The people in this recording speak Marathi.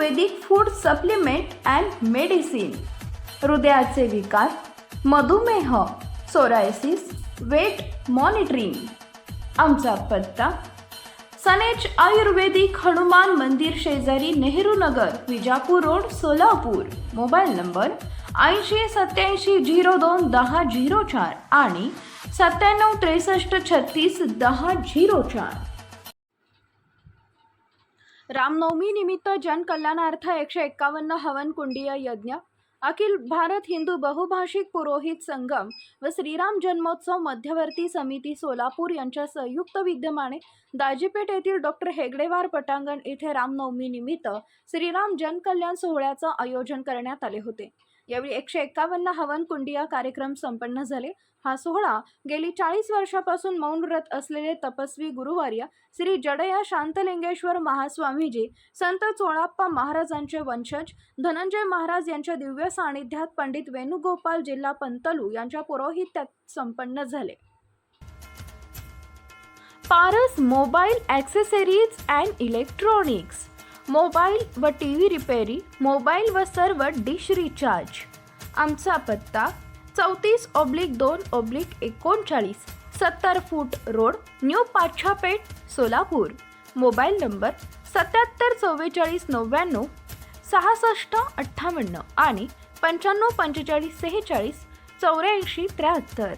Ayurvedic food supplement and medicine, हृदयाचे विकार, मधुमेह, सोरायसिस, वेट मॉनिटरिंग. आमचा पत्ता सनेज आयुर्वेदिक हनुमान मंदिर शेजारी Nehru Nagar, Vijapur road, Solapur. Mobile number 8087021004 आणि 9763361004. रामनवमी निमित्त जनकल्याणार्थ 151 हवन कुंडीय यज्ञ, अखिल भारत हिंदू बहुभाषिक पुरोहित संगम व श्रीराम जन्मोत्सव मध्यवर्ती समिती सोलापूर यांच्या संयुक्त विद्यमाने दाजीपेठ येथील डॉक्टर हेगडेवार पटांगण येथे रामनवमी निमित्त श्रीराम जनकल्याण सोहळ्याचं आयोजन करण्यात आले होते. यावेळी 151 हवन कुंडीय कार्यक्रम संपन्न झाले. हा सोहळा गेली 40 वर्षापासून मौन व्रत असलेले तपस्वी गुरुवर्य श्री जडया शांतलिंगेश्वर महास्वामीजी, संत चोळाप्पा महाराजांचे वंशज धनंजय महाराज यांच्या दिव्य सानिध्यात पंडित वेणुगोपाल जिल्हा पंतलू यांच्या पुरोहित्यात संपन्न झाले. Paras mobile accessories and electronics, mobile व टीव्ही रिपेरी, मोबाईल व सर्व डिश रिचार्ज. आमचा पत्ता 34/2/39 70 फूट road, new Pachhapeth, Solapur. Mobile number 774499 6658 आणि 954546 8473.